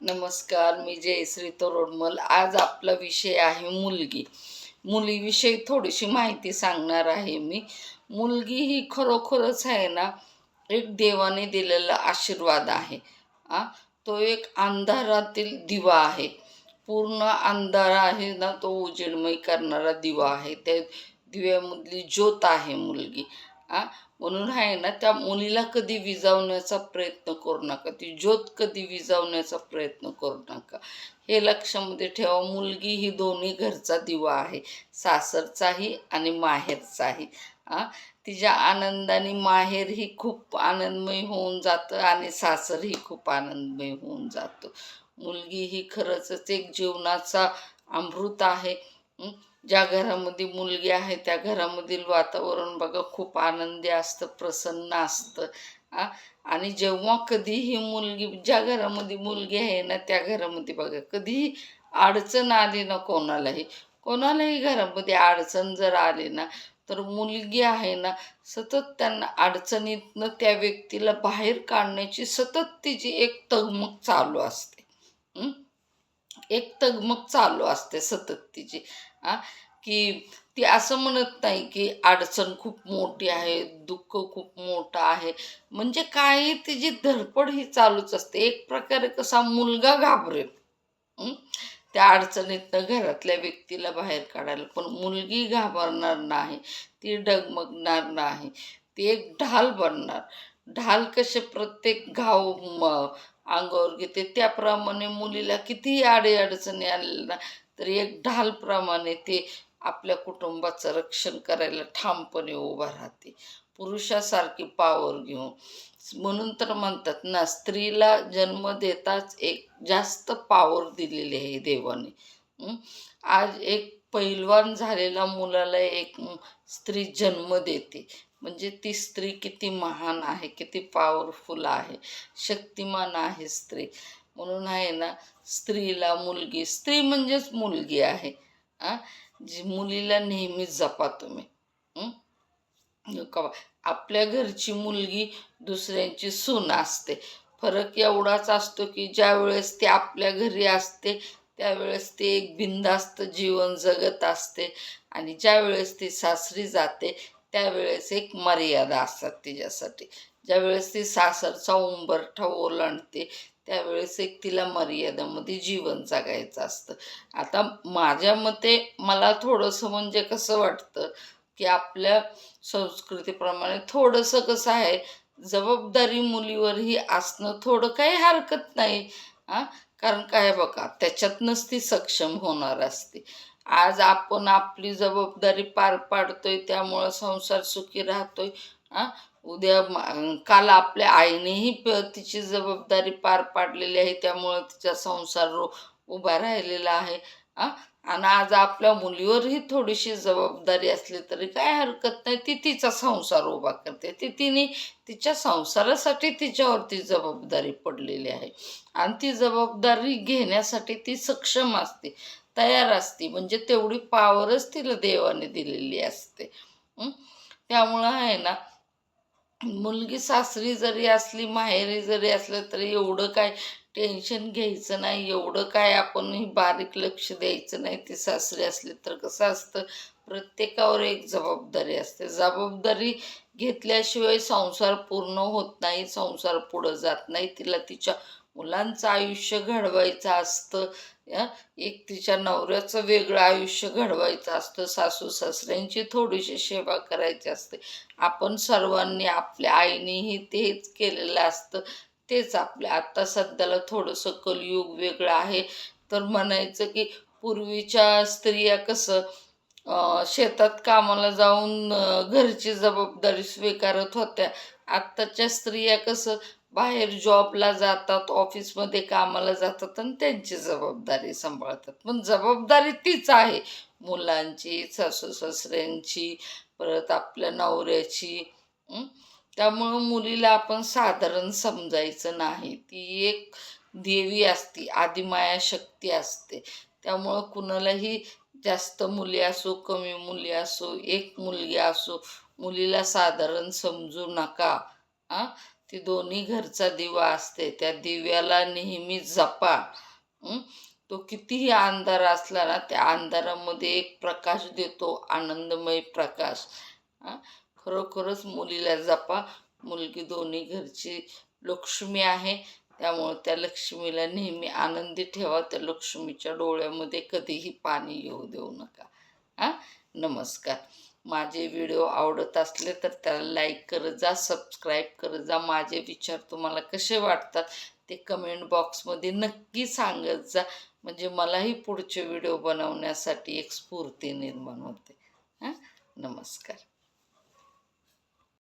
नमस्कार, मी जयश्री तोरडमल. आज आपला विषय आहे मुलगी. मुलीविषयी थोडीशी माहिती सांगणार आहे मी. मुलगी ही खरोखरच आहे ना, एक देवाने दिलेला आशीर्वाद आहे. आ तो एक अंधारातील दिवा आहे. पूर्ण अंधार आहे ना, तो उजेडमय करणारा दिवा आहे. त्या दिव्यामधली ज्योत आहे मुलगी. आ म्हणून आहे ना, त्या मुलीला कधी विझवण्याचा प्रयत्न करू नका, ती ज्योत कधी विझवण्याचा प्रयत्न करू नका. हे लक्षामध्ये ठेवा. मुलगी ही दोन्ही घरचा दिवा आहे, सासरचाही आणि माहेरचाही. तिच्या आनंदाने माहेर ही खूप आनंदमय होऊन जातं आणि सासरही खूप आनंदमय होऊन जातं. मुलगी ही खरंच एक जीवनाचा अमृत आहे. ज्या घरामध्ये मुलगी आहे त्या घरामधील वातावरण बघा खूप आनंदी असतं, प्रसन्न असतं. आणि जेव्हा कधीही मुलगी, ज्या घरामध्ये मुलगी आहे ना त्या घरामध्ये बघा कधीही अडचण आली ना, कोणालाही घरामध्ये अडचण जर आली ना, तर मुलगी आहे ना, सतत त्यांना अडचणीतनं त्या व्यक्तीला बाहेर काढण्याची सतत तिची एक तगमग चालू असते. एक तगमग चालू असते सतत तिची. आ की ती असं म्हणत नाही की अडचण खूप मोठी आहे, दुःख खूप मोठं आहे, म्हणजे काही तिची धडपड ही चालूच असते. एक प्रकारे कसा मुलगा घाबरेल त्या अडचणीतनं घरातल्या व्यक्तीला बाहेर काढायला, पण मुलगी घाबरणार नाही, ती डगमगणार नाही, ती एक ढाल बनणार. ढाल कसे प्रत्येक घाव अंगावर घेते, त्याप्रमाणे मुलीला कितीही अडीअडचणी आल्या ना, तरी एक ढालप्रमाणे ते आपल्या कुटुंबाचं रक्षण करायला ठामपणे उभा राहते, पुरुषासारखी पावर घेऊन. म्हणून तर म्हणतात ना, स्त्रीला जन्म देताच एक जास्त पावर दिलेली आहे देवाने. आज एक पैलवान झालेल्या मुलाला एक स्त्री जन्म देते, म्हणजे ती स्त्री किती महान आहे, किती पॉवरफुल आहे, शक्तिमान आहे स्त्री. म्हणून आहे ना, स्त्रीला मुलगी, स्त्री म्हणजेच मुलगी आहे. आ जी मुलीला नेहमीच जपा तुम्ही. का आपल्या घरची मुलगी दुसऱ्यांची सून असते. फरक एवढाच असतो की ज्या वेळेस ती आपल्या घरी असते त्यावेळेस ती एक बिनधास्त जीवन जगत असते, आणि ज्या वेळेस ती सासरी जाते त्यावेळेस एक मर्यादा असतात तिच्यासाठी. ज्यावेळेस ती सासरचा उंबरठा ओलांडते त्यावेळेस एक तिला मर्यादेमध्ये जीवन जगायचं असतं. आता माझ्या मते मला थोडंसं म्हणजे कसं वाटतं की आपल्या संस्कृतीप्रमाणे थोडंसं कसं आहे, जबाबदारी मुलीवरही असणं थोडं काही हरकत नाही. हां कारण काय बघा, त्याच्यातनंच ती सक्षम होणार असते. आज आपण आपली जबाबदारी पार पाडतोय त्यामुळं संसार सुखी राहतोय. हां उद्या काल आपल्या आईनेही तिची जबाबदारी पार पाडलेली आहे त्यामुळं तिचा संसार उभा राहिलेला आहे. हां आणि आज आपल्या मुलीवरही थोडीशी जबाबदारी असली तरी काय हरकत नाही, ती तिचा संसार उभा करते. तिने तिच्या संसारासाठी तिच्यावरती जबाबदारी पडलेली आहे, आणि ती जबाबदारी घेण्यासाठी ती सक्षम असते, तयार असते, म्हणजे तेवढी पावरच तिला देवाने दिलेली असते. त्यामुळं आहे ना, मुलगी सासरी जरी असली, माहेरी जरी असलं तरी एवढं काय टेन्शन घ्यायचं नाही, एवढं काय आपण बारीक लक्ष द्यायचं नाही. ती सासरी असली तर कसं असतं, प्रत्येकावर एक जबाबदारी असते. जबाबदारी घेतल्याशिवाय संसार पूर्ण होत नाही, संसार पुढं जात नाही. तिला तिच्या मुलांचं आयुष्य घडवायचं असतं. एक तिच्या नवऱ्याचं वेगळं आयुष्य घडवायचं असतं, सासू सासऱ्यांची थोडीशी सेवा करायची असते. आपण सर्वांनी, आपल्या आईनेही तेच केलेलं असतं, तेच आपल्या आता सध्याला थोडंसं कलियुग वेगळं आहे. तर म्हणायचं की पूर्वीच्या स्त्रिया कसं शेतात कामाला जाऊन घरची जबाबदारी स्वीकारत होत्या. आत्ताच्या स्त्रिया कसं बाहेर जॉबला जातात, ऑफिसमध्ये कामाला जातात आणि त्यांची जबाबदारी सांभाळतात. पण जबाबदारी तीच आहे, मुलांची, सासू सासऱ्यांची, परत आपल्या नवऱ्याची. त्यामुळं मुलीला आपण साधारण समजायचं नाही. ती एक देवी असते, आदिमाया शक्ती असते. त्यामुळं कुणालाही जास्त मुली असो, कमी मुली असो, एक मुलगी असो, मुलीला साधारण समजू नका. ती दोन्ही घरचा दिवा असते. त्या दिव्याला नेहमी जपा. हं? तो कितीही अंधार असला ना, त्या अंधारामध्ये एक प्रकाश देतो, आनंदमय प्रकाश. हां, खरोखरच मुलीला जपा. मुलगी दोन्ही घरची लक्ष्मी आहे. त्यामुळं त्या लक्ष्मीला नेहमी आनंदी ठेवा. त्या लक्ष्मीच्या डोळ्यामध्ये कधीही पाणी येऊ देऊ नका. हां, नमस्कार. माझे व्हिडिओ आवडत असले तर त्याला लाईक करत जा, सबस्क्राईब करत जा. माझे विचार तुम्हाला कसे वाटतात ते कमेंट बॉक्समध्ये नक्की सांगत जा. म्हणजे मलाही पुढचे व्हिडिओ बनवण्यासाठी एक स्फूर्ती निर्माण होते. हां, नमस्कार.